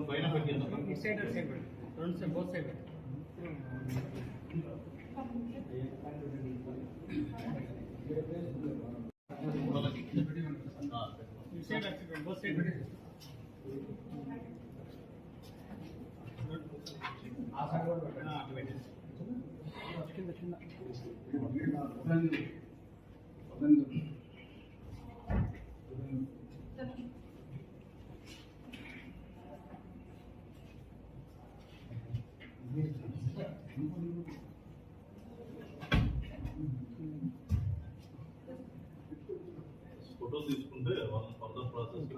పైన పెట్టింది both side both side photo తీసుకుంటే వాళ్ళని ఫర్దర్ ప్రాసెస్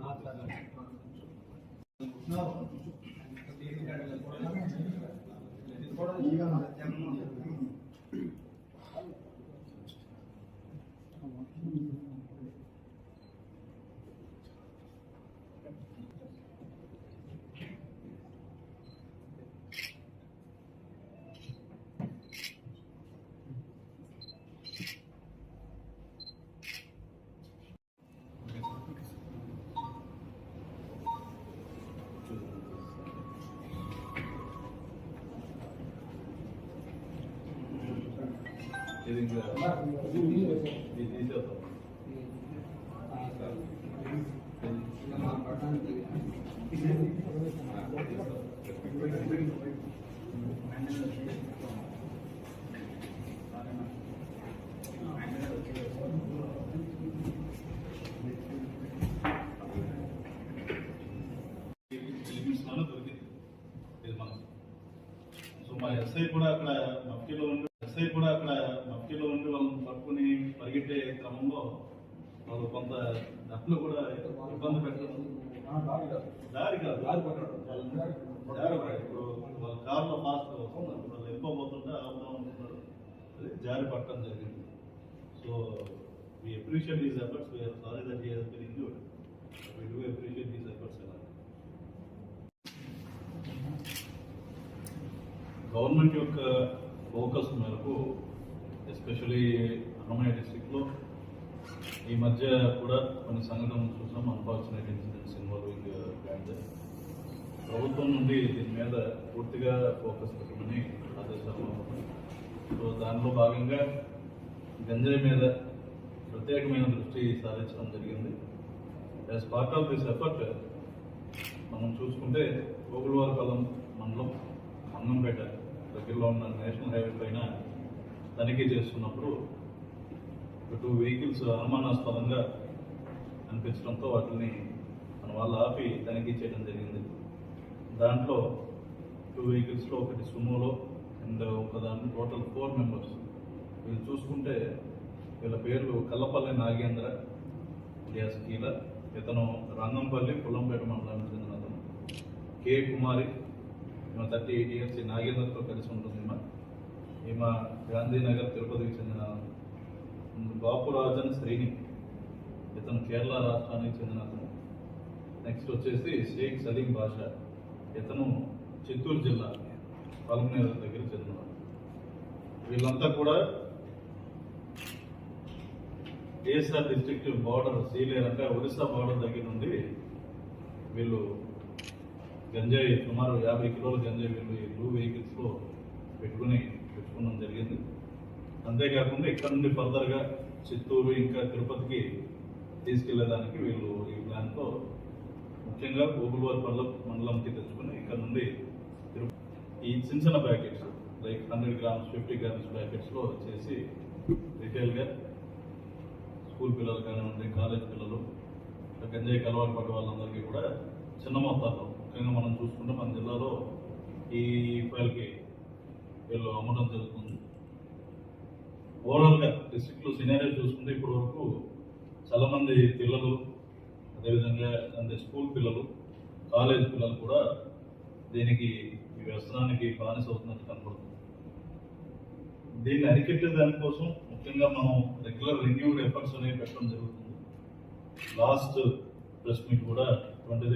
ఇది తీసేద్దాం. సో మా ఎస్ఐ కూడా అక్కడ మఫ్టీలో ఉండి వాళ్ళని పట్టుకుని పరిగెట్టే క్రమంలో వాళ్ళు కొంత డబ్బులు కూడా ఇబ్బంది పెట్టడం దారి కాదు ఇప్పుడు వాళ్ళ కార్లో ఫాస్ట్ వస్తున్నారు, వాళ్ళు వెళ్ళిపోతుంటే ఆపుతా ఉంటున్నారు, అది జారి పట్టడం జరిగింది. So we appreciate these efforts. We are sorry that he has been injured. We do appreciate these efforts. Government యొక్క ఫోకస్ మేరకు ఎస్పెషలీ అన్నమయ్య డిస్ట్రిక్ట్లో ఈ మధ్య కూడా కొన్ని సంఘటనలు చూసాం, అన్ఫార్చునేట్ ఇన్సిడెంట్స్ ఇన్వాల్వింగ్ గ్యాంజాయి. ప్రభుత్వం నుండి దీని మీద పూర్తిగా ఫోకస్ పెట్టమని ఆదేశాలు. సో దానిలో భాగంగా గంజాయి మీద ప్రత్యేకమైన దృష్టి సారించడం జరిగింది. As part of this effort మనం చూసుకుంటే ఓగులవారిపాలెం మండలం అన్నంపేట దగ్గరలో ఉన్న నేషనల్ హైవే పైన తనిఖీ చేస్తున్నప్పుడు 2 వెహికల్స్ అనుమానాస్పదంగా అనిపించడంతో వాటిని మన వాళ్ళు ఆపి తనిఖీ చేయడం జరిగింది. దాంట్లో 2 వెహికల్స్లో ఒకటి సుమోలో అండ్ ఒక దాంట్లో టోటల్ 4 మెంబర్స్. వీళ్ళు చూసుకుంటే వీళ్ళ పేర్లు కల్లపల్లి నాగేంద్ర ఎస్ కీల, ఇతను రంగంపల్లి పుల్లంపేట మండలానికి చెందిన అతను. కే కుమారి, ఈమె 38 ఇయర్స్, నాగేంద్రతో కలిసి ఉంటుంది. ఈమె గాంధీనగర్ తిరుపతికి చెందిన. బాపురాజన్ శ్రీని, ఇతను కేరళ రాష్ట్రానికి చెందిన అతను. నెక్స్ట్ వచ్చేసి షేక్ సలీం బాషా, ఇతను చిత్తూరు జిల్లా పల్మనేరు దగ్గర చెందినవాడు. వీళ్ళంతా కూడా ఏఎస్ఆర్ డిస్ట్రిక్ట్ బార్డర్ సీలేరు అంటే ఒరిస్సా బార్డర్ దగ్గర నుండి వీళ్ళు గంజాయి సుమారు 50 కిలోల గంజాయి వీళ్ళు ఈ 2 వెహికల్స్లో పెట్టుకోవడం జరిగింది. అంతేకాకుండా ఇక్కడ నుండి ఫర్దర్గా చిత్తూరు ఇంకా తిరుపతికి తీసుకెళ్లేదానికి వీళ్ళు ఈ ప్లాన్తో ముఖ్యంగా ఓగులవారిపాలెం మండలంకి తెచ్చుకుని ఇక్కడ నుండి ఈ చిన్న ప్యాకెట్స్ లైక్ 100 grams 50 grams ప్యాకెట్స్లో చేసి రిటైల్గా స్కూల్ పిల్లలు కానివ్వండి, కాలేజ్ పిల్లలు, గంజాయికి అలవాటు పడే వాళ్ళందరికీ కూడా చిన్న మొత్తాల్లో, ముఖ్యంగా మనం చూసుకుంటే మన జిల్లాలో ఈ రూపాయలకి వీళ్ళు అమ్మడం జరుగుతుంది. ఓవరాల్గా డిస్ట్రిక్ట్లో సినారియో చూసుకుంటే ఇప్పటి వరకు చాలామంది పిల్లలు, అదేవిధంగా అంటే స్కూల్ పిల్లలు, కాలేజ్ పిల్లలు కూడా దీనికి ఈ వ్యసనానికి బానిస అవుతున్నట్టు కనపడుతుంది. దీన్ని అరికెట్టే దానికోసం ముఖ్యంగా మనం రెగ్యులర్ రిన్యూడ్ ఎఫర్ట్స్ అనేవి పెట్టడం జరుగుతుంది. లాస్ట్ ప్రెస్ మీట్ కూడా 20